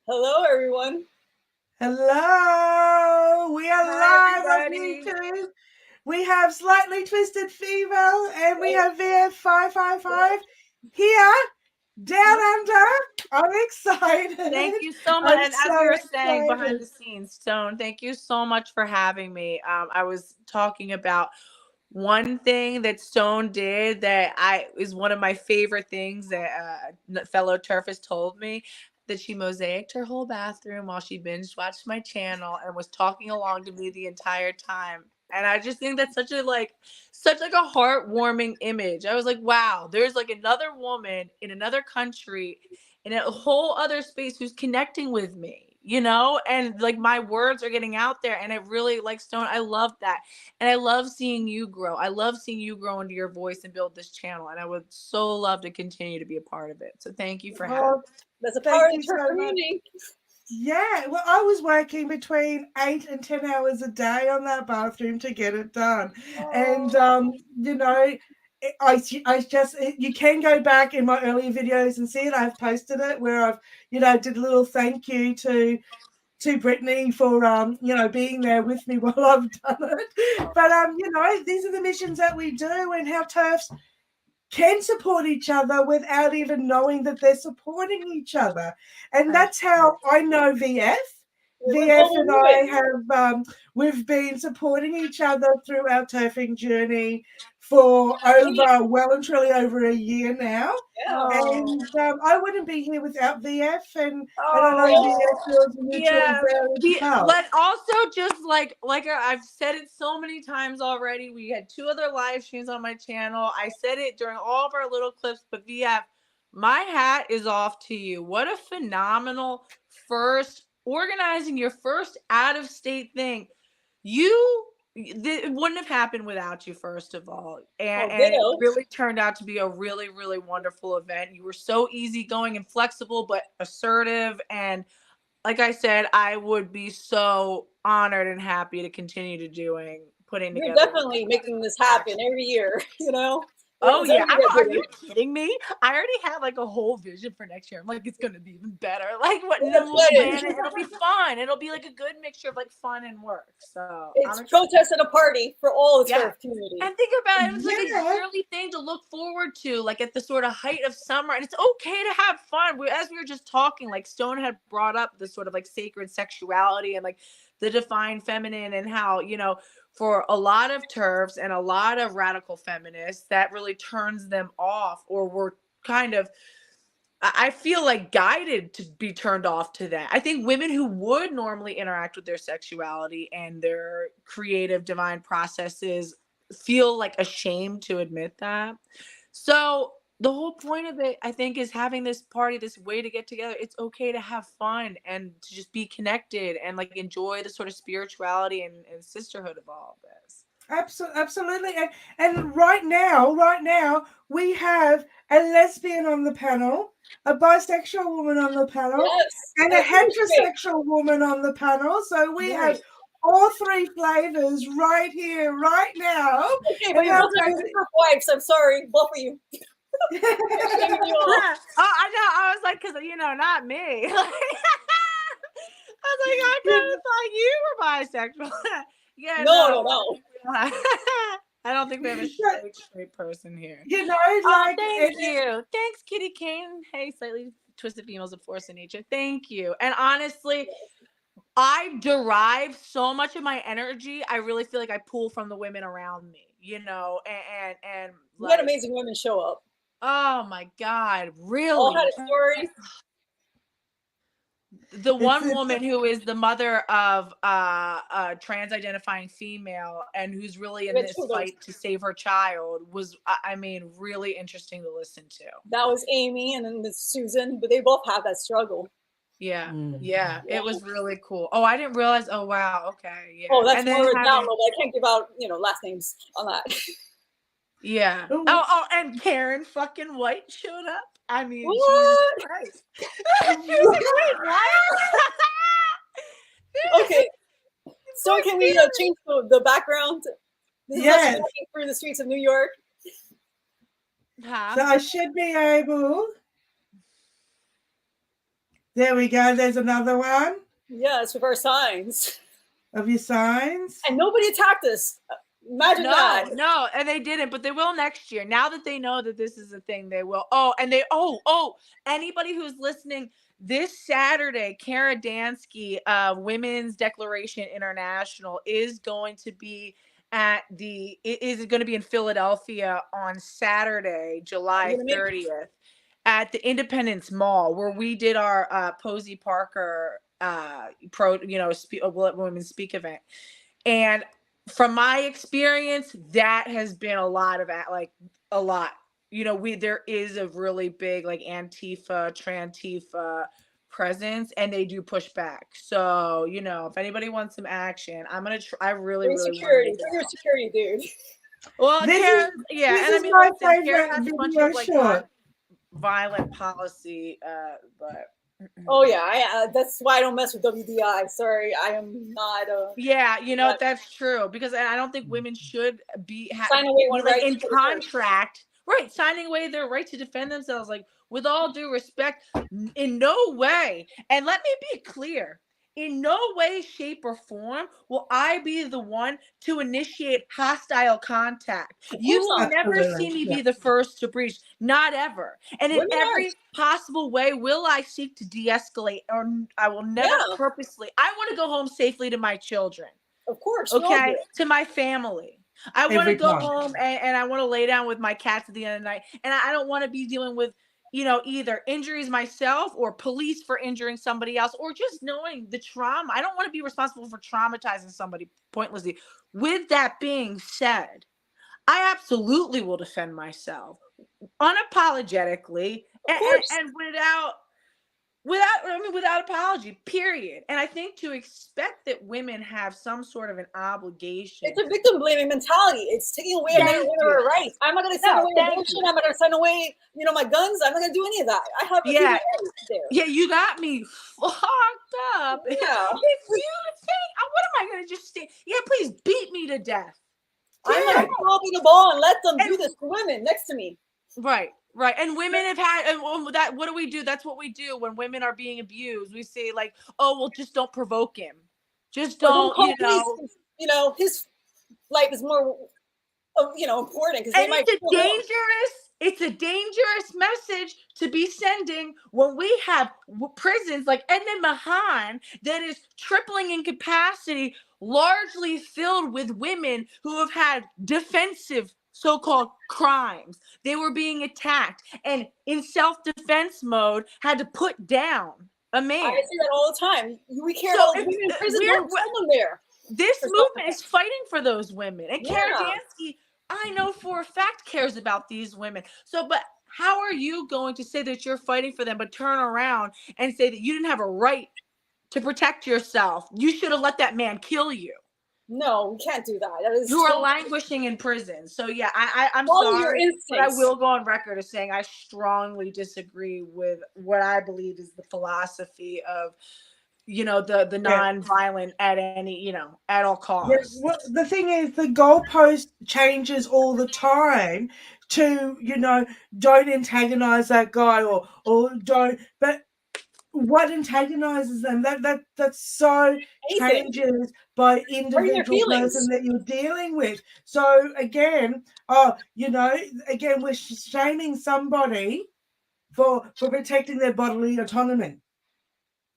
Hello, everyone. Hello, we are Hi, live on everybody. YouTube. We have Slightly Twisted Female and we have VF555 here down under. I'm excited. Thank you so much. I'm And as we so were saying behind excited. the scenes, Stone, thank you so much for having me. I was talking about one thing that Stone did that I is one of my favorite things that fellow Terf has told me. That she mosaicked her whole bathroom while she binge watched my channel and was talking along to me the entire time. And I just think that's such like a heartwarming image. I was like, wow, there's like another woman in another country in a whole other space who's connecting with me, and like my words are getting out there. And it really, like, Stone, I love that. And I love seeing you grow. I love seeing you grow into your voice and build this channel. And I would so love to continue to be a part of it. So thank you for having Oh, me. That's a thank part of you the church so much. community. Yeah, well, I was working between 8 and 10 hours a day on that bathroom to get it done. And, I just, you can go back in my earlier videos and see it. I've posted it where I've, did a little thank you to Britney for being there with me while I've done it. But these are the missions that we do and how TERFs can support each other without even knowing that they're supporting each other. And that's how I know VF. We're VF global and I movement. have we've been supporting each other through our turfing journey for well and truly over a year now. Yeah. Oh, And I wouldn't be here without VF, and I know VF oh, feels a mutual yeah. there as well. But also just like I've said it so many times already. We had 2 other live streams on my channel. I said it during all of our little clips, but VF, my hat is off to you. What a phenomenal first organizing your first out of state thing. It wouldn't have happened without you, first of all, and Oh, it ditto. really turned out to be a really, really wonderful event. You were so easygoing and flexible, but assertive. And like I said, I would be so honored and happy to continue to putting We're together definitely making this happen action. every year, Oh It's yeah, only get are bigger. you kidding me? I already have like a whole vision for next year. I'm like, it's gonna be even better. Like, what? And We're then we'll excited. plan it. It'll be fun. It'll be like a good mixture of like fun and work. So I'm It's excited. protest at a party for all the Yeah. turf community. And think about it, it was like a Yeah, yearly thing to look forward to, like at the sort of height of summer. And it's okay to have fun. As we were just talking, like Stone had brought up the sort of like sacred sexuality and like the divine feminine, and how, for a lot of TERFs and a lot of radical feminists, that really turns them off, or were kind of, I feel like, guided to be turned off to that. I think women who would normally interact with their sexuality and their creative divine processes feel like ashamed to admit that. So the whole point of it, I think, is having this party, this way to get together. It's okay to have fun and to just be connected and like enjoy the sort of spirituality and sisterhood of all of this. absolutely. And right now, we have a lesbian on the panel, a bisexual woman on the panel, Yes, and a that's really great. heterosexual woman on the panel. So we have Right. all three flavors right here, right now. Okay, but And you're how both not crazy. turf wives. I'm sorry, both of you. Shaming you all. Oh, I know. I was like, because not me. I was like, I kind of thought you were bisexual. Yeah, No, no, no, I no. think we don't have. I don't think we have a straight person here. you know, Oh, like thank you. Thanks, Kitty Kane. Hey, slightly twisted females of force in nature. Thank you. And honestly, I derive so much of my energy. I really feel like I pull from the women around me, and We had like, amazing women show up. oh my God, All had really? a story. The one it's woman who is the mother of a trans identifying female and who's really We in had two this of those. fight to save her child was, I mean, really interesting to listen to. That was Amy and then Miss Susan, but they both have that struggle. Yeah. Mm. Yeah, it Yeah. was really cool. Oh, I didn't realize. Oh wow, okay. Oh, Yeah. that's And more then of a having, download. I can't give out, last names on that. yeah. Oh, Oh, and Karen fucking White showed up. I mean, Jesus What? Christ. She was like, wait, what? Okay, so Poor can we Karen. change the background? This is us yes. walking through the streets of New York. Huh? So I should be able There we go. There's another one Yeah, it's with our signs. of your signs. And nobody attacked us. Imagine that. No, and they didn't, but they will next year. Now that they know that this is a thing, they will. Anybody who's listening, this Saturday, Kara Dansky, Women's Declaration International, is going to be in Philadelphia on Saturday, July 30th, at the Independence Mall, where we did our Posey Parker women's speak event. And from my experience, that has been a lot. There is a really big like Antifa, Trantifa presence, and they do push back. So, if anybody wants some action, I'm gonna try. I really want security. You're security, dude. Well, Kara, Kara has a bunch of like violent policy, but. Oh yeah, that's why I don't mess with WDI. Sorry, I am not. That's true, because I don't think women should be sign away one right in contract, right? Signing away their right to defend themselves. Like, with all due respect, in no way. And let me be clear. In no way, shape, or form will I be the one to initiate hostile contact. You will never see me be the first to breach. Not ever. And in every possible way will I seek to de-escalate, or I will never purposely. I want to go home safely to my children. Of course. Okay. To my family. I want to go home and I want to lay down with my cats at the end of the night. And I don't want to be dealing with either injuries myself or police for injuring somebody else, or just knowing the trauma. I don't want to be responsible for traumatizing somebody pointlessly. With that being said, I absolutely will defend myself unapologetically and without apology, period. And I think to expect that women have some sort of an obligation. It's a victim blaming mentality. It's taking away our rights. I'm not going to send away abortion. I'm not going to send away, my guns. I'm not going to do any of that. I have there. Yeah, you got me fucked up. Yeah. If you think, what am I going to just say? Yeah, please beat me to death. I'm going to throw the ball and let them do this to women next to me. Right. Right. And women have had what do we do? That's what we do when women are being abused. We say like, oh, well, just don't provoke him. Just don't, his life is more important because they might it's a dangerous message to be sending when we have prisons like Edmund Mahan that is tripling in capacity, largely filled with women who have had defensive so-called crimes. They were being attacked and in self-defense mode had to put down a man. I see that all the time. We care about women in prison. Don't send them there. This movement is fighting for those women. And Kara Dansky, I know for a fact, cares about these women. So, but how are you going to say that you're fighting for them, but turn around and say that you didn't have a right to protect yourself? You should have let that man kill you. No, we can't do that. You are languishing in prison. So yeah, I'm sorry, but I will go on record as saying I strongly disagree with what I believe is the philosophy of, the non-violent at any, at all costs. Well, the thing is, the goalpost changes all the time to, don't antagonize that guy or don't, but what antagonizes them that so changes by individual person that you're dealing with. So again, we're shaming somebody for protecting their bodily autonomy.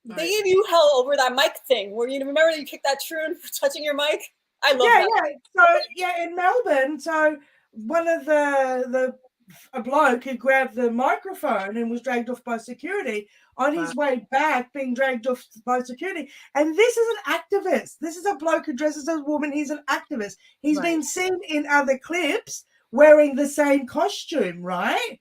They gave you hell over that mic thing where you remember you kicked that tune for touching your mic. I love that. So in Melbourne, so one of a bloke who grabbed the microphone and was dragged off by security on his way back, being dragged off by security. And this is an activist. This is a bloke who dresses as a woman. He's an activist. He's been seen in other clips wearing the same costume, right?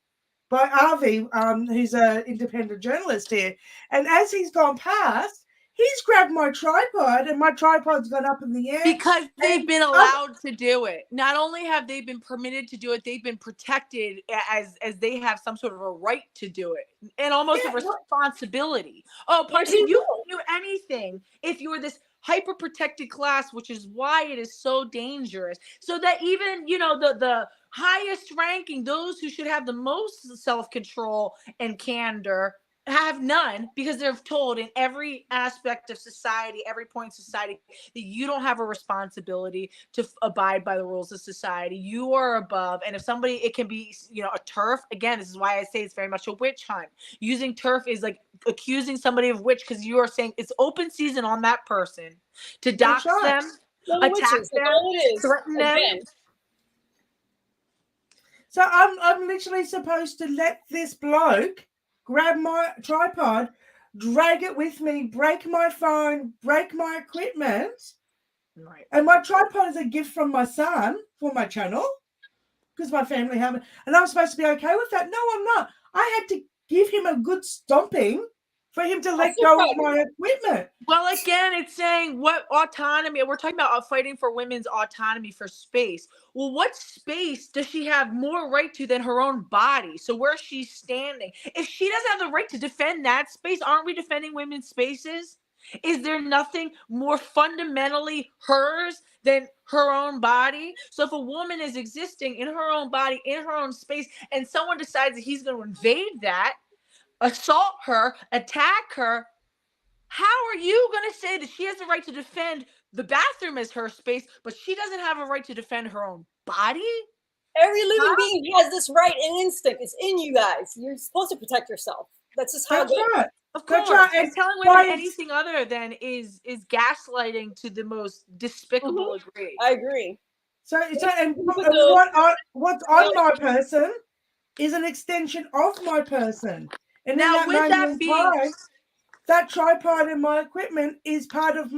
By Avi, who's an independent journalist here. And as he's gone past, he's grabbed my tripod and my tripod's gone up in the air. Because they've been allowed to do it. Not only have they been permitted to do it, they've been protected as they have some sort of a right to do it. And almost a responsibility. You can do anything if you're this hyper-protected class, which is why it is so dangerous. So that even, the highest ranking, those who should have the most self-control and candor, have none because they're told in every aspect of society, every point in society, that you don't have a responsibility to abide by the rules of society. You are above. And if somebody, it can be, a turf. Again, this is why I say it's very much a witch hunt. Using turf is like accusing somebody of witch because you are saying it's open season on that person to dox them, attack them, threaten them. So I'm literally supposed to let this bloke grab my tripod, drag it with me, break my phone, break my equipment. Right. And my tripod is a gift from my son for my channel because my family haven't. And I'm supposed to be okay with that. No, I'm not. I had to give him a good stomping for him to let go of my equipment. Well, again, it's saying what autonomy. We're talking about fighting for women's autonomy for space. Well, what space does she have more right to than her own body? So where she's standing, if she doesn't have the right to defend that space, aren't we defending women's spaces? Is there nothing more fundamentally hers than her own body? So if a woman is existing in her own body, in her own space, and someone decides that he's going to invade that, assault her, attack her, how are you going to say that she has the right to defend the bathroom as her space, but she doesn't have a right to defend her own body? Every living being has this right and instinct. It's in you guys. You're supposed to protect yourself. That's just how it goes. Right. Of course. Right. And telling women anything other than is gaslighting to the most despicable degree. I agree. So and what's on my person is an extension of my person. And now, with that being, that tripod and my equipment is part of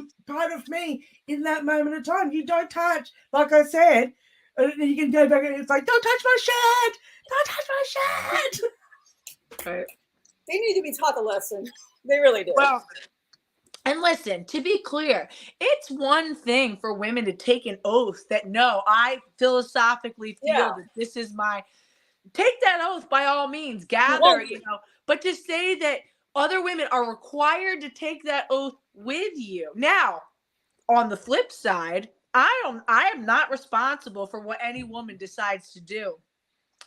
me in that moment of time. You don't touch, like I said, you can go back and it's like, don't touch my shed, don't touch my shed. Right. They need to be taught a lesson. They really do. Well, and listen, to be clear, it's one thing for women to take an oath that no, I philosophically feel that this is my. Take that oath by all means, gather, but to say that other women are required to take that oath with you. Now, on the flip side, I am not responsible for what any woman decides to do.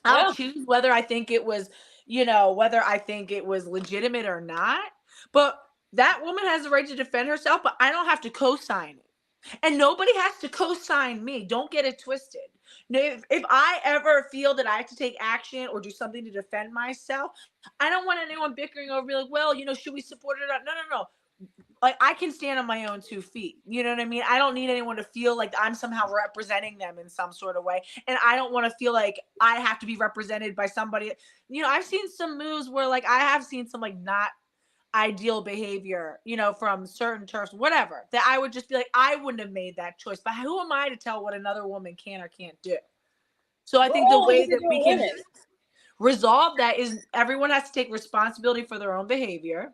I'll choose whether I think it was, legitimate or not. But that woman has the right to defend herself, but I don't have to co-sign it. And nobody has to co-sign me. Don't get it twisted. If I ever feel that I have to take action or do something to defend myself, I don't want anyone bickering over me like, well, should we support it or not? No. Like, I can stand on my own 2 feet. You know what I mean? I don't need anyone to feel like I'm somehow representing them in some sort of way. And I don't want to feel like I have to be represented by somebody. I've seen some moves where I have seen some not ideal behavior, from certain Terfs, whatever, that I would just be like, I wouldn't have made that choice. But who am I to tell what another woman can or can't do? So I think the way that we can resolve that is everyone has to take responsibility for their own behavior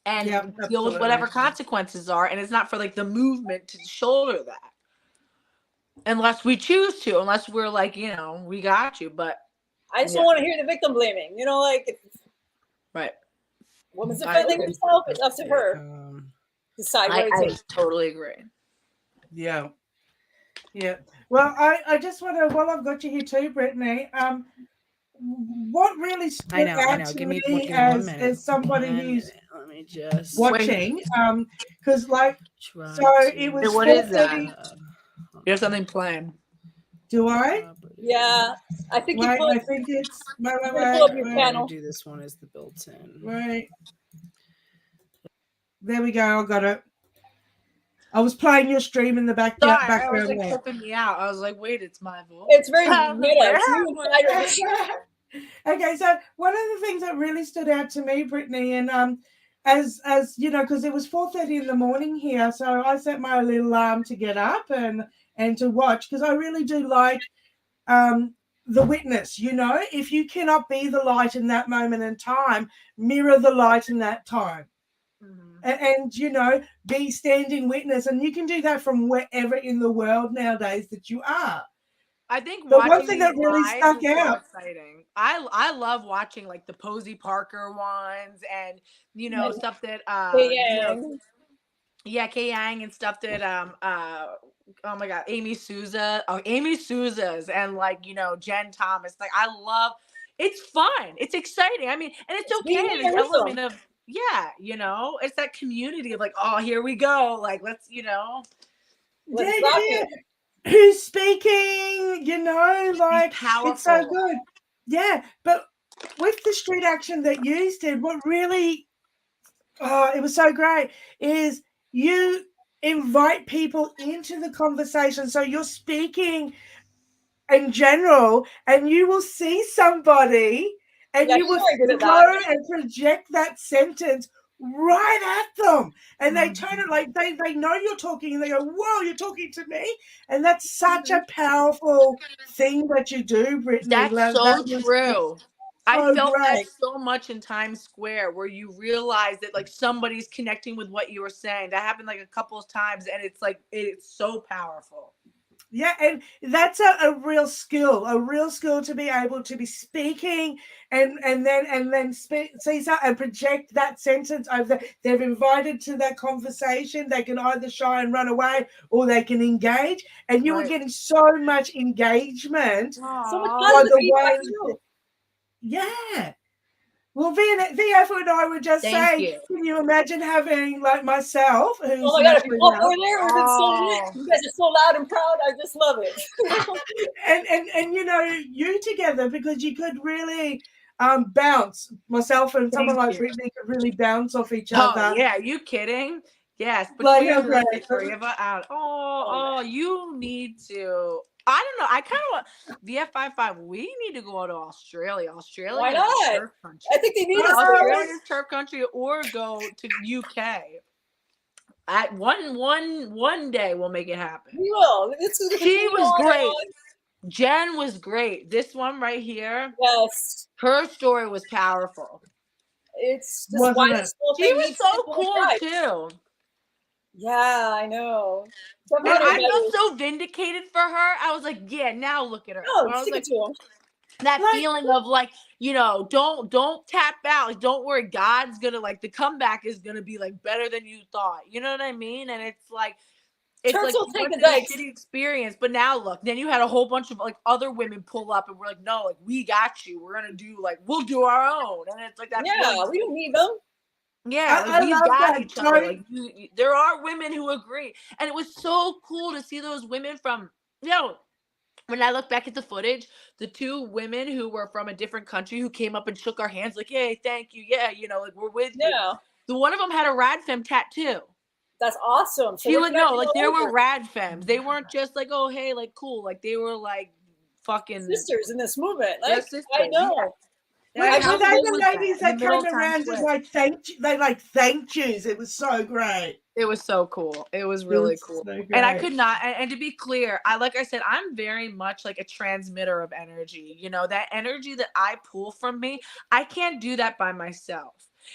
and deal with whatever consequences are. And it's not for the movement to shoulder that. Unless we choose to, unless we're we got you. But I just don't want to hear the victim blaming, right. Woman's defending herself, it's up to her. Decide what I totally agree. Yeah. Well, I just want to, while I've got you here too, Brittany, what really stood out to me as somebody who's watching, because so it was. What is that? You have something planned. Do I? Yeah, I think I think it's. I'll do this one as the built-in. Right. There we go. I got it. I was playing your stream in the background. I was flipping me out. I was like, wait, it's my voice. It's very Okay, so one of the things that really stood out to me, Brittany, and as because it was 4:30 in the morning here, so I set my little alarm to get up and to watch, because I really do like the witness. If you cannot be the light in that moment in time, mirror the light in that time. And be standing witness, and you can do that from wherever in the world nowadays that you are. I think the one thing that really stuck out. So exciting. I love watching the Posey Parker ones, and stuff that Kay Yang and stuff that oh my God, Amy Souza's and Jen Thomas. I love it's fun. It's exciting. I mean, and it's being okay. there There's with them. element of, yeah, you know, it's that community of like, oh, here we go. Like, let's, you know. Let's rock it. Who's speaking, you know, like it's so powerful. good. Yeah, but with the street action that you did, what really, it was so great, is you invite people into the conversation. So you're speaking in general, and you will see somebody and Yeah, you will sure, I did it throw that. and project that sentence right at them, and they turn it like they know you're talking, and they go, whoa, you're talking to me. And that's such a powerful thing that you do, Brittany. That's so That was true. I so felt that great. so much in Times Square, where you realize that like somebody's connecting with what you were saying. That happened like a couple of times, and it's like it's so powerful. Yeah, and that's a real skill to be able to be speaking and then see and project that sentence over. They've invited to that conversation. They can either shy and run away, or they can engage. And you were Right. getting so much engagement. So much Aw. positive the feedback way too. Yeah. Well, VF and I would just Thank say, you. can you imagine having like myself, Oh who's my god, if you naturally walk loud, over there, it would have been so lit. Oh. You guys are so loud and proud. I just love it. and you know, you together, because you could really bounce. Myself and someone Thank like you. Britney could really bounce off each Oh other. yeah, are you kidding? Yes, Like, between how the three of us out. Oh, you need to. I don't know. I kind of want VF55. We need to go to Australia. Australia Why is not? turf country. I think they need us Australia there. is turf country, or go to UK. At one day we'll make it happen. We will. It's going to She continue was on great. and on. Jen was great. This one right here, Yes. her story was powerful. It's just Wasn't why it? this whole She thing was needs so to cool too. Yeah, I know. And I felt so vindicated for her. I was like, yeah, now look at her. No, I was stick like, it to him. that Like- feeling of like, you know, don't tap out. Like, don't worry, God's gonna like the comeback is gonna be like better than you thought. You know what I mean? And it's like Turks will take the a dikes. shitty experience. But now look, then you had a whole bunch of like other women pull up and we're like, no, like we got you. We're gonna do like we'll do our own. And it's like that. Yeah, we don't need them. Yeah, like I we've love got that. each other. Like there are women who agree, and it was so cool to see those women from, you know, when I look back at the footage, the two women who were from a different country who came up and shook our hands, like, "Yay, thank you, yeah, you know, like we're with you." Yeah. The one of them had a rad femme tattoo. That's awesome. So She we're would connecting know, like all there were over. rad femmes. They weren't just like, oh hey, like cool. Like they were like fucking sisters in this movement. they're Like, sisters. I know. Yeah. Were That's how they cool the was ladies that? In that the middle came of Times around Square. and like thanked you? They like thanked yous. It was so great. It was so cool. It was really cool. So And I great. could not, and to be clear, like I said, I'm very much like a transmitter of energy. You know, that energy that I pull from me, I can't do that by myself.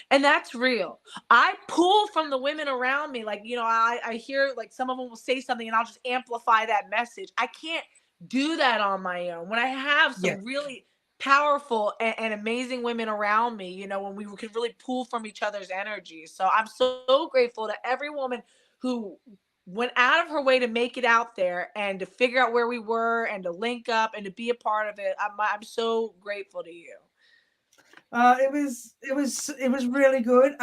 And that's real. I pull from the women around me. Like, you know, I hear like some of them will say something and I'll just amplify that message. I can't do that on my own. When I have some really powerful and amazing women around me, you know, when we could really pull from each other's energy. So I'm so grateful to every woman who went out of her way to make it out there and to figure out where we were and to link up and to be a part of it. I'm so grateful to you. It was really good.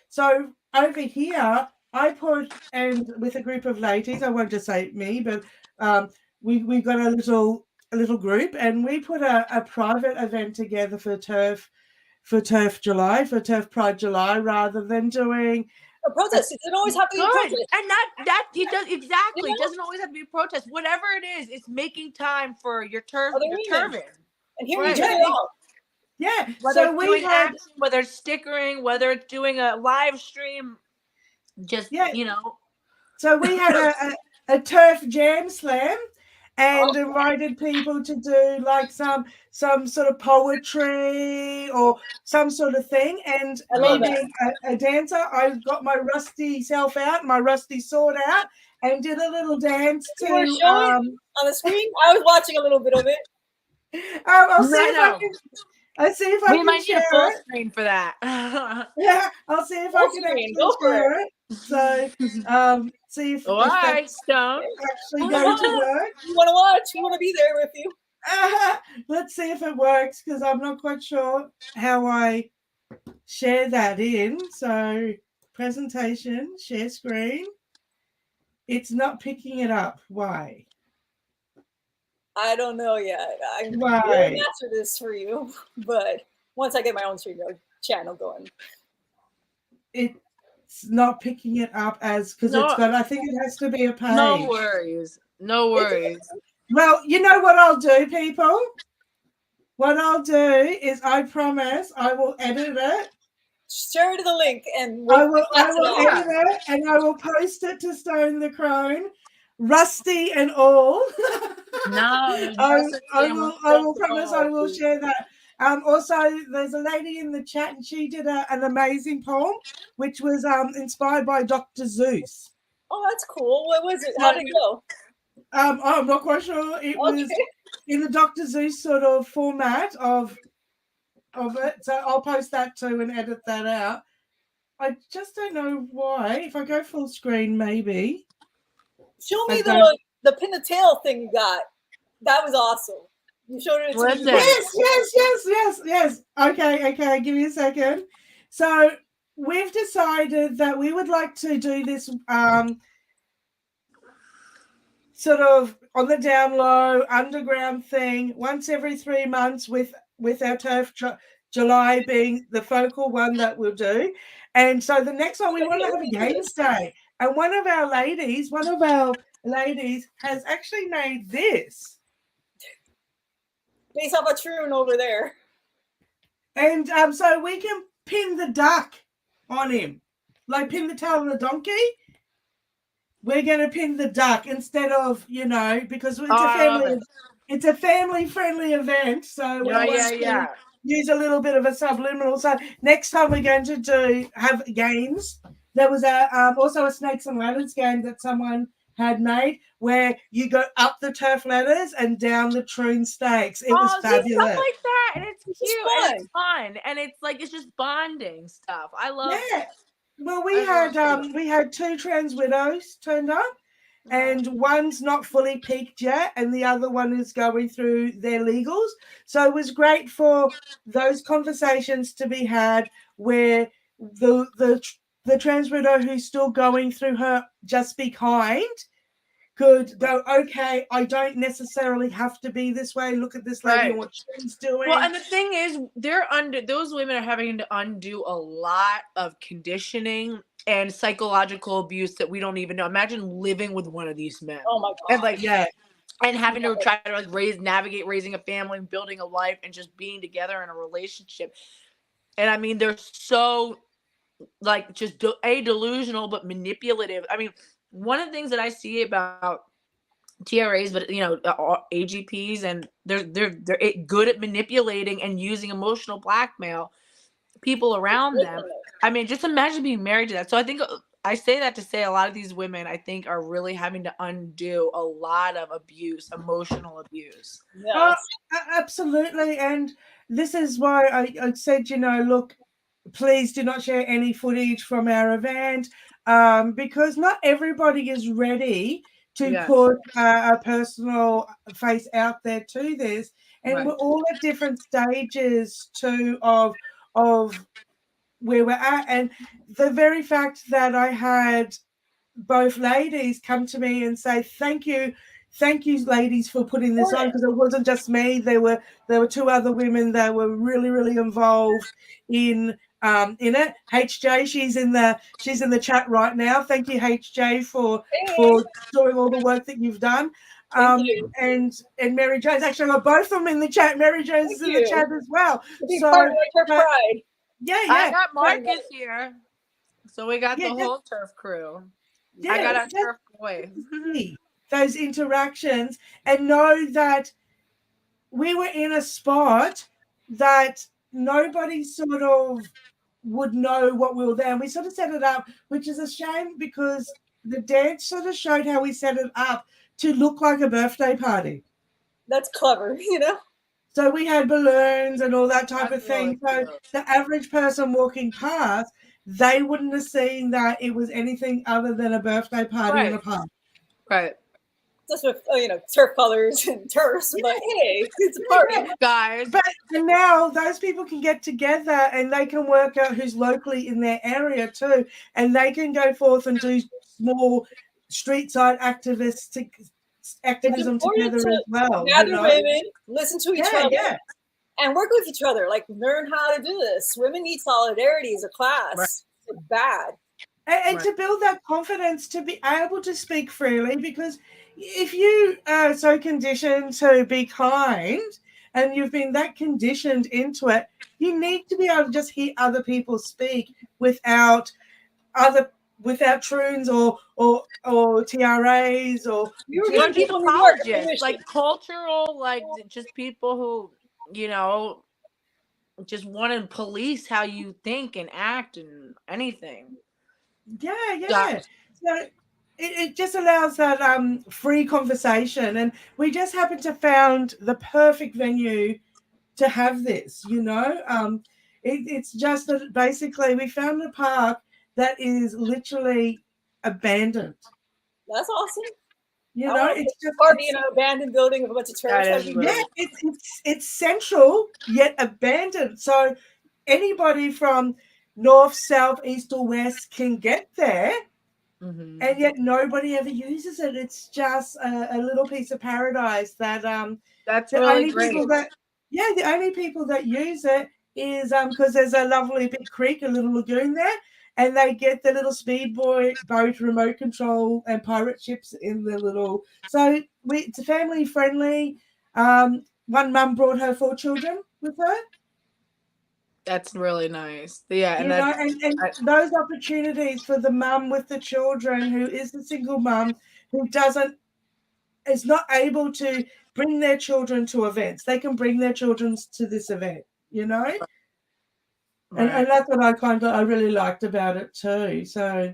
So over here, I put, and with a group of ladies, I won't just say me, but we got a little group, and we put a private event together for Terf Pride July, rather than doing a protest. It doesn't always have to be a Good. protest. And that he does exactly. You It know? doesn't always have to be a protest. Whatever it is, it's making time for your Other women. turban. And hearing Right. each other out. Yeah, Whether so it's we doing had action, whether it's stickering, whether it's doing a live stream, just you know. So we had a Terf jam slam, and Oh. invited people to do like some sort of poetry or some sort of thing. And I me love that. being a dancer, I got my rusty self out, my rusty sword out, and did a little dance to. You want to show it on the screen? I was watching a little bit of it. I'll see if I can. I'll see if I We can might need share a full it. screen for that. Yeah, I'll see if I Full can screen, actually go for share it. So, see if All right, that's Stone. actually going to work. You want to watch? We want to be there with you. Let's see if it works because I'm not quite sure how I share that in. So presentation, share screen. It's not picking it up. Why? I don't know yet. I'm Why? going to master this for you, but once I get my own channel going. It's not picking it up as because No. it's got. I think it has to be a page. No worries. No worries. Well, you know what I'll do, people? What I'll do is I promise I will edit it. Share the link and I will edit it and I will post it to Stone the Crone, rusty and all. No, I will promise I will share that. Also, there's a lady in the chat and she did an amazing poem, which was inspired by Dr. Zeus. Oh, that's cool. What was it? How did it go? I'm not quite sure. It was in the Dr. Zeus sort of format of it. So I'll post that too and edit that out. I just don't know why. If I go full screen, maybe. Show me the pin the tail thing you got. That was awesome. You showed it to me. Yes. Okay. Give me a second. So we've decided that we would like to do this sort of on the down low underground thing once every 3 months with our Terf July being the focal one that we'll do. And so the next one we want to have a games day. And one of our ladies has actually made this. Based off a Troon over there. And so we can pin the duck on him. Like pin the tail on the donkey. We're going to pin the duck instead of, because it's a family-friendly event. So use a little bit of a subliminal. So next time we're going to have games. There was also a Snakes and Ladders game that someone had made where you go up the turf ladders and down the Troon stakes. It was fabulous. Stuff like that, and it's cute and it's fun, and it's just bonding stuff. I love it. Well, we had 2 trans widows turned up, and one's not fully peaked yet, and the other one is going through their legals. So it was great for those conversations to be had where the trans widow who's still going through her just be kind could go, okay, I don't necessarily have to be this way. Look at this lady and what she's doing. Well, and the thing is, those women are having to undo a lot of conditioning and psychological abuse that we don't even know. Imagine living with one of these men. Oh my God. And and having to try to navigate raising a family and building a life and just being together in a relationship. And I mean, they're so just delusional but manipulative. I mean, one of the things that I see about TRAs, but AGPs, and they're good at manipulating and using emotional blackmail people around them. I mean, just imagine being married to that. So I think I say that to say a lot of these women, I think, are really having to undo a lot of abuse, emotional abuse. Yes. Absolutely. And this is why I said, look, please do not share any footage from our event because not everybody is ready to put a personal face out there to this. And we're all at different stages too of where we're at. And the very fact that I had both ladies come to me and say, thank you, ladies, for putting this on, because it wasn't just me. There were 2 other women that were really, really involved in it. HJ, she's in the chat right now. Thank you, HJ, for doing all the work that you've done. And Mary Jo's actually got both of them in the chat. Mary Jo's is in the chat as well. So pride. I got Marcus here. So we got the whole Terf crew. I got a Terf boy. Those interactions, and know that we were in a spot that nobody sort of would know what we were there. And we sort of set it up, which is a shame because the dance sort of showed how we set it up to look like a birthday party. That's clever, So we had balloons and all that type of thing. So the average person walking past, they wouldn't have seen that it was anything other than a birthday party in a park. Right. just with turf colors and turfs, but hey, it's a party, guys. But now those people can get together and they can work out who's locally in their area too, and they can go forth and do small street side activism together as well. Gather women, listen to each other, yeah, and work with each other. Like learn how to do this. Women need solidarity as a class. Right. It's bad. And to build that confidence to be able to speak freely, because if you are so conditioned to be kind and you've been that conditioned into it, you need to be able to just hear other people speak without troons or TRAs or apologists, like cultural, like just people who just want to police how you think and act and anything. Yeah. So it just allows that free conversation, and we just happen to found the perfect venue to have this. It's just that basically we found a park that is literally abandoned. That's awesome. It's just party in an abandoned building with a bunch of turfs. Yeah, it's central yet abandoned. So anybody from north, south, east, or west can get there, and yet nobody ever uses it. It's just a little piece of paradise that that's really great. The only people that use it is because there's a lovely big creek, a little lagoon there, and they get the little speedboat boat remote control and pirate ships in the little. So it's family friendly. One mum brought her 4 children with her. That's really nice. Yeah, and those opportunities for the mum with the children who is the single mum who is not able to bring their children to events. They can bring their children to this event, Right. And that's what I really liked about it too. So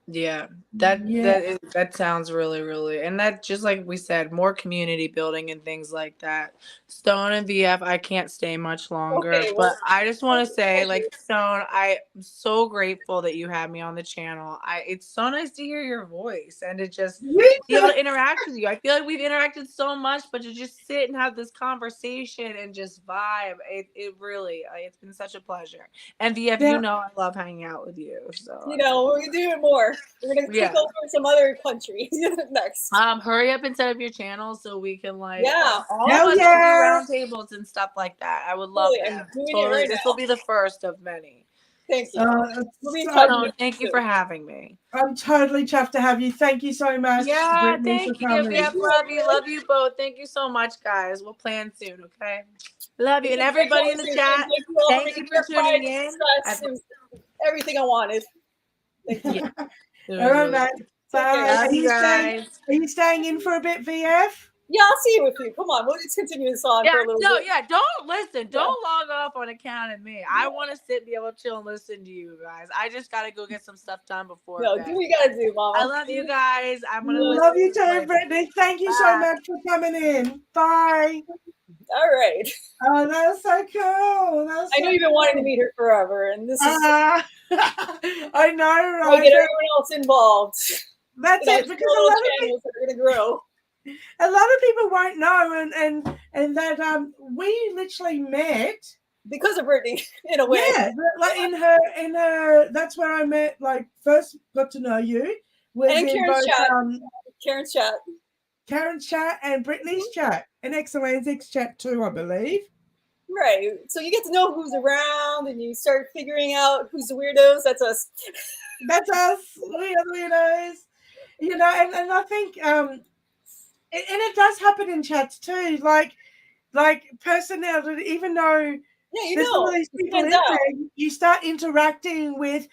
that sounds really, really, and that just like we said, more community building and things like that. Stone and VF, I can't stay much longer, but I just want to say, like, Stone, I'm so grateful that you had me on the channel. It's so nice to hear your voice and to just be able to interact with you. I feel like we've interacted so much, but to just sit and have this conversation and just vibe, it really, it's been such a pleasure. And VF, I love hanging out with you. So we're gonna do it more. We're gonna take over some other country next. Hurry up and set up your channel so we can all of us do roundtables and stuff like that. I would love that. Totally, this will be the first of many. Thank you. Thank you for having me. I'm totally chuffed to have you. Thank you so much. Yeah, thank you. Love you both. Thank you so much, guys. We'll plan soon, okay? Love you. And everybody in the chat, thank you for tuning in. Everything I wanted. Thank you. All right, Matt. Bye. Are you staying in for a bit, VF? Yeah, I'll see you with you. Come on, we'll just continue this on for a little bit. Don't listen. Don't log off on account of me. I want to sit, be able to chill and listen to you guys. I just got to go get some stuff done before. Do what you got to do, Mama. I love you guys. I'm going to love you too, Brittany. Thank you so much for coming in. Bye. All right. Oh, that was so cool. I know you've been wanting to meet her forever, and this is. I know, right? Get everyone else involved. That's it, because a lot of people are going to grow. A lot of people won't know, and that we literally met because of Britney in a way. Yeah, like in her. That's where I met. Like first got to know you. And Karen's chat. Karen's chat and Brittany's chat and XOANZ's chat too, I believe. Right. So you get to know who's around, and you start figuring out who's the weirdos. That's us. That's us. We are the weirdos. And I think and it does happen in chats too, like personality. Even though there's all these people in there, you start interacting with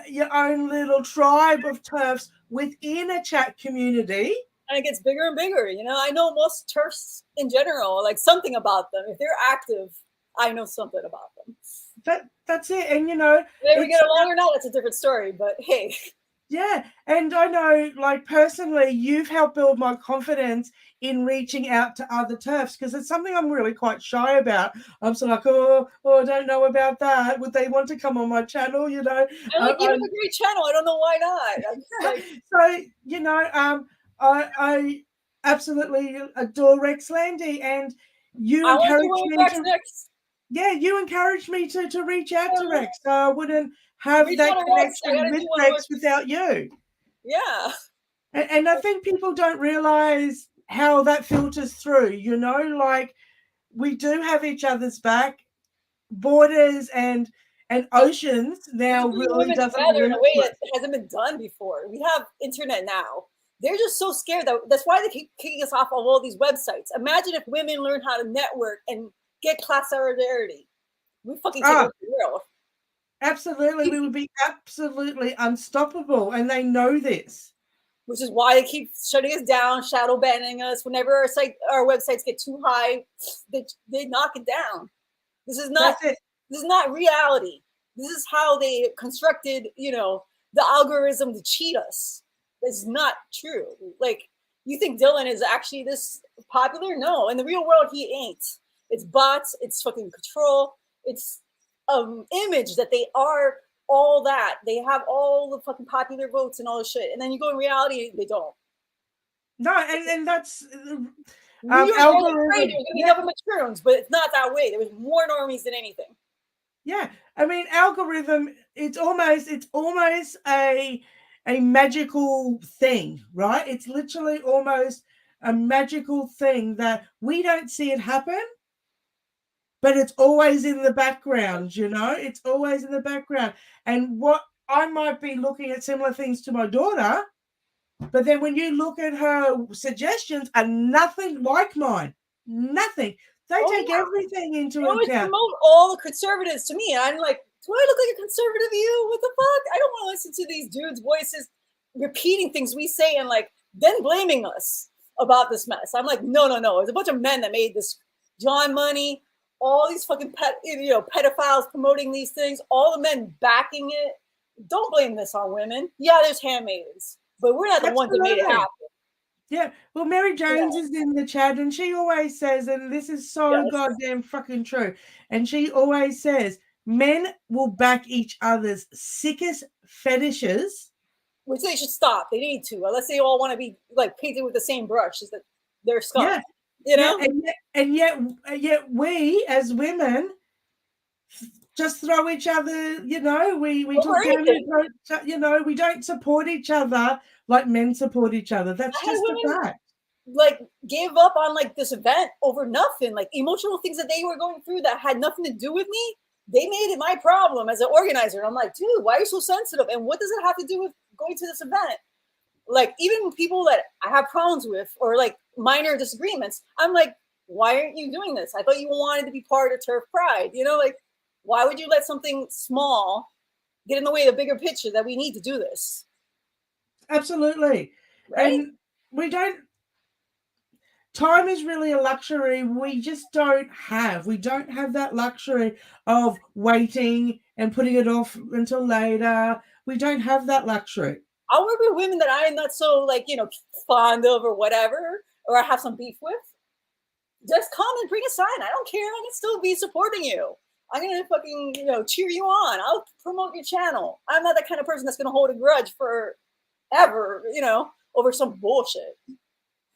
your own little tribe of TERFs within a chat community, and it gets bigger and bigger. I know most TERFs in general, like something about them. If they're active, I know something about them. That's it, and whether we get along or not, that's a different story. But hey. Yeah, and I know, like, personally, you've helped build my confidence in reaching out to other TERFs, because it's something I'm really quite shy about. I'm sort of like, I don't know about that. Would they want to come on my channel, you have a great channel. I don't know why not. I absolutely adore Rex Landy, and you I want to encouraged do me Rex to. next. Yeah, you encouraged me to reach out to Rex. So I wouldn't have Reach that out to Rex. I connection gotta with do one Rex with. without you. Yeah. And I think people don't realize how that filters through. You know, like we do have each other's back. Borders and oceans now Bringing really women doesn't together in a work. way that hasn't been done before. We have internet now. They're just so scared that's why they keep kicking us off of all these websites. Imagine if women learn how to network and get class solidarity. We fucking take over the world. Absolutely, we would be absolutely unstoppable, and they know this. Which is why they keep shutting us down, shadow banning us. Whenever our websites get too high, they knock it down. This is not reality. This is how they constructed, the algorithm to cheat us. It's not true. Like, you think Dylan is actually this popular? No, in the real world, he ain't. It's bots. It's fucking control. It's image that they are all that. They have all the fucking popular votes and all this shit. And then you go in reality, they don't. No, and that's We were algorithm. afraid there was gonna be nothing but shrooms, but it's not that way. There was more normies than anything. Yeah, I mean, algorithm. It's almost a magical thing, right? It's literally almost a magical thing that we don't see it happen, but it's always in the background. You know, it's always in the background. And what I might be looking at similar things to my daughter, but then when you look at her suggestions, are nothing like mine. Nothing. They take everything into account. They promote all the conservatives to me. And I'm like, do I look like a conservative to you? What the fuck? I don't want to listen to these dudes' voices repeating things we say and then blaming us about this mess. I'm like, no. There's a bunch of men that made this. John Money, all these fucking pedophiles promoting these things, all the men backing it. Don't blame this on women. Yeah, there's handmaidens, but we're not the ones that made it happen. Yeah, well, Mary Jones is in the chat, and she always says, and this is so goddamn fucking true, and she always says, men will back each other's sickest fetishes. Which they should stop. They need to, unless they all want to be painted with the same brush. Is that they're scum? Yeah. You know, and yet we as women just throw each other. You know, we talk down. You know, we don't support each other like men support each other. That's just a fact. Gave up on this event over nothing, emotional things that they were going through that had nothing to do with me. They made it my problem as an organizer. And I'm like, dude, why are you so sensitive? And what does it have to do with going to this event? Even people that I have problems with or minor disagreements, I'm like, why aren't you doing this? I thought you wanted to be part of Terf Pride. Why would you let something small get in the way of the bigger picture that we need to do this? Absolutely. Right? And we don't. Time is really a luxury we just don't have. We don't have that luxury of waiting and putting it off until later. We don't have that luxury. I'll work with women that I am not so fond of or whatever, or I have some beef with. Just come and bring a sign. I don't care. I can still be supporting you. I'm gonna fucking cheer you on. I'll promote your channel. I'm not that kind of person that's gonna hold a grudge forever, over some bullshit.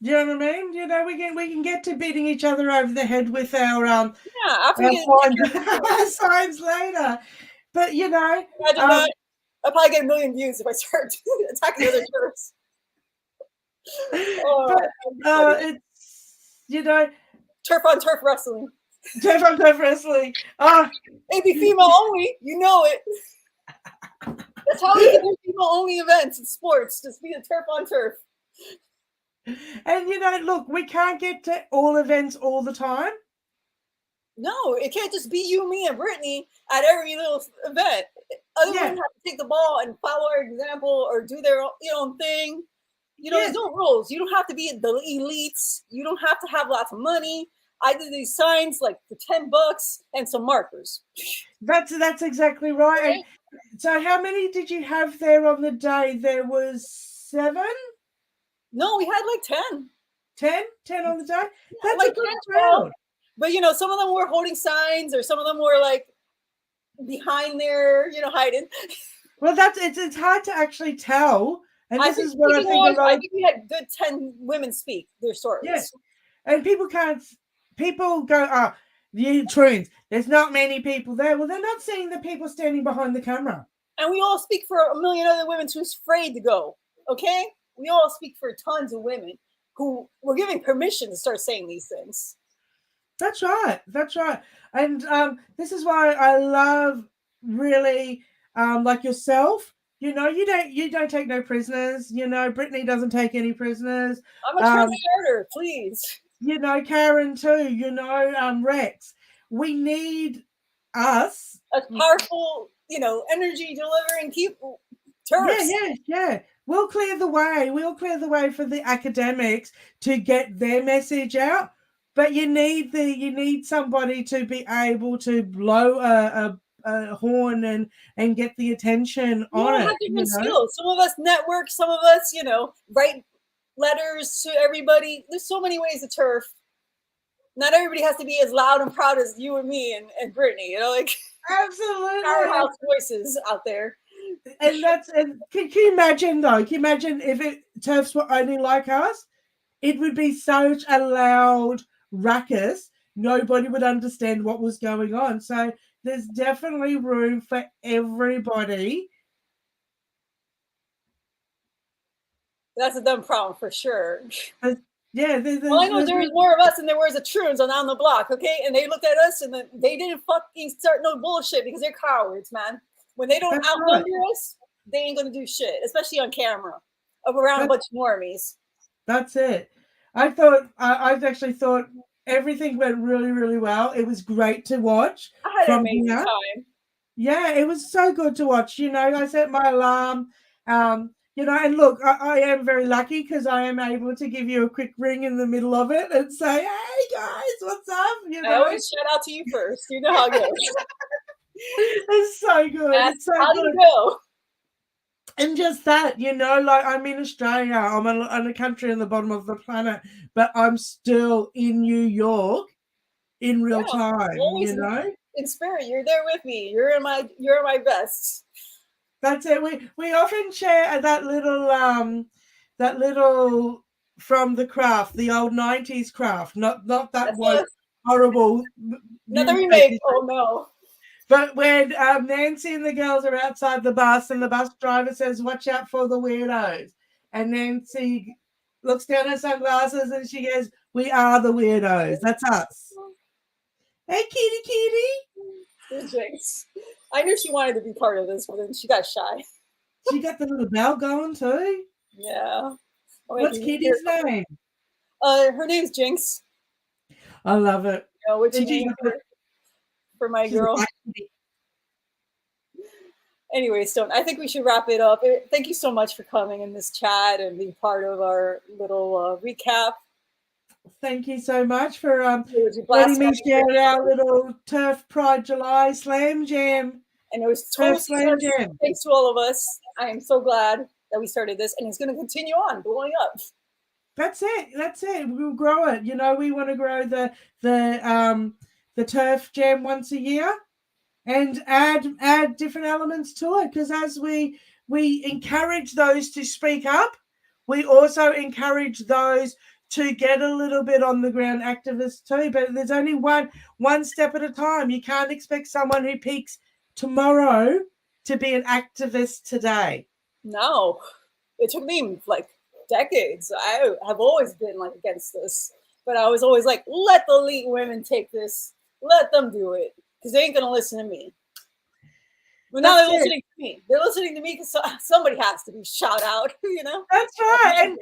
Do you know what I mean? We can get to beating each other over the head with our signs later. But imagine that. I'll probably get 1 million views if I start attacking other Terfs. It's Terf on Terf wrestling. Terf on Terf wrestling. It'd be female only. You know it. That's how we can do female only events in sports. Just be a Terf on Terf. And look, we can't get to all events all the time. No, it can't just be you, me, and Britney at every little event. Other women have to take the ball and follow our example or do their own thing. There's no rules. You don't have to be the elites. You don't have to have lots of money. I did these signs for $10 and some markers. That's exactly right. And so how many did you have there on the day? There was 7? No, we had 10. 10 on the day? That's a good crowd. But, some of them were holding signs or some of them were behind there, hiding. Well, it's hard to actually tell And this is what I think a lot I think we had good 10 women speak their stories. Yes. And people go, oh, you Troons, there's not many people there. Well, they're not seeing the people standing behind the camera. And we all speak for a million other women who's afraid to go. Okay? We all speak for tons of women who were giving permission to start saying these things. That's right. That's right. And this is why I love really like yourself. You know, you don't take no prisoners. You know, Britney doesn't take any prisoners. I'm a translator, please. You know, Karen too. You know, Rex. We need us a powerful, you know, energy delivering people. Terfs. Yeah. We'll clear the way. We'll clear the way for the academics to get their message out. But you need somebody to be able to blow a horn and get the attention on it. Have different skills. Some of us network. Some of us, you know, write letters to everybody. There's so many ways to turf. Not everybody has to be as loud and proud as you and me and Brittany. You know, like absolutely powerhouse voices out there. And can you imagine though? Can you imagine if turfs were only like us? It would be such a loud ruckus. Nobody would understand what was going on. So there's definitely room for everybody. That's a dumb problem for sure. Yeah. Well, I know there was more of us than there was a Troons on the block, okay? And they looked at us and then they didn't fucking start no bullshit because they're cowards, man. When they don't outnumber us, they ain't gonna do shit, especially on camera, around a bunch of normies. That's it. I actually thought everything went really, really well. It was great to watch. I had an amazing time. Yeah, it was so good to watch. You know, I set my alarm. You know, and look, I am very lucky because I am able to give you a quick ring in the middle of it and say, "Hey guys, what's up?" You know, I always shout out to you first. You know how it goes. It's so good. That's it's so how good. You go. And just that, you know, like I'm in Australia, I'm in a country in the bottom of the planet, but I'm still in New York in real time. You know, in spirit, you're there with me. You're my best. That's it. We often share that little from the craft, the old 90s craft, not that one horrible. Not the remake. Oh no. But when Nancy and the girls are outside the bus and the bus driver says, "Watch out for the weirdos," and Nancy looks down her sunglasses and she goes, "We are the weirdos. That's us." Hey, kitty. Jinx. I knew she wanted to be part of this, but then she got shy. She got the little bell going too. Yeah. What's Kitty's name? Her name's Jinx. I love it. You know, which for my girl. Anyway, Stone, I think we should wrap it up. Thank you so much for coming in this chat and being part of our little recap. Thank you so much for letting me share our little Turf Pride July Slam Jam. And it was totally Slam Jam. Thanks to all of us. I am so glad that we started this, and it's going to continue on blowing up. That's it. We'll grow it. You know, we want to grow the Turf Jam once a year, and add different elements to it. Because as we encourage those to speak up, we also encourage those to get a little bit on the ground activists too. But there's only one step at a time. You can't expect someone who peaks tomorrow to be an activist today. No, it took me like decades. I have always been like against this, but I was always like, let the elite women take this. Let them do it because they ain't gonna listen to me. But now they're listening to me. They're listening to me because somebody has to be shout out, you know? That's right.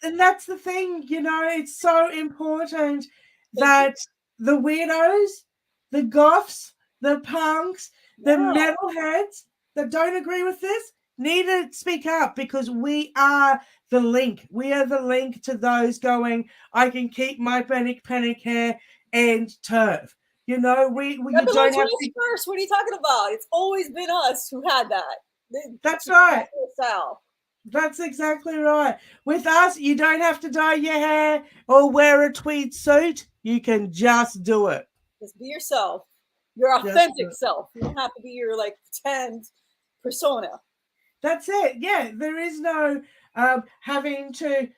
And that's the thing, you know, it's so important that the weirdos, the goths, the punks, the metalheads that don't agree with this need to speak up because we are the link. We are the link to those going, I can keep my panic hair and turf. You know, we don't have to first. What are you talking about? It's always been us who had that. That's right. That's exactly right. With us, you don't have to dye your hair or wear a tweed suit. You can just do it. Just be yourself. Your authentic self. You don't have to be your like pretend persona. That's it. Yeah, there is no having to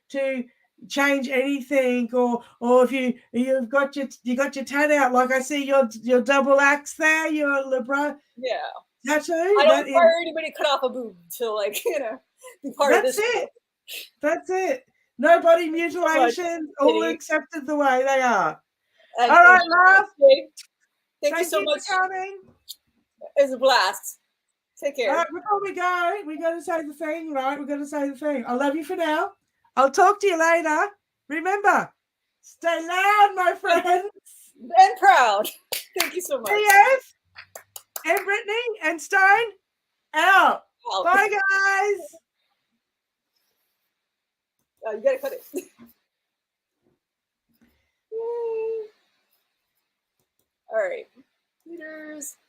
change anything, or if you've got your tat out, like I see your double axe there, your Libra Yeah. tattoo. I don't require anybody to cut off a boob to, like, be part of this. That's it. That's it. No body mutilation, all Kitty. accepted the way they are. And, All right, love. Thank you so much. For coming. It was a blast. Take care. All right, before we go, we got to say the thing, right? We're going to say the thing. I love you for now. I'll talk to you later. Remember, stay loud, my friends. And proud. Thank you so much. Yes. And Brittany and Stone out. Bye, guys. Oh, you gotta cut it. All right. Leaders.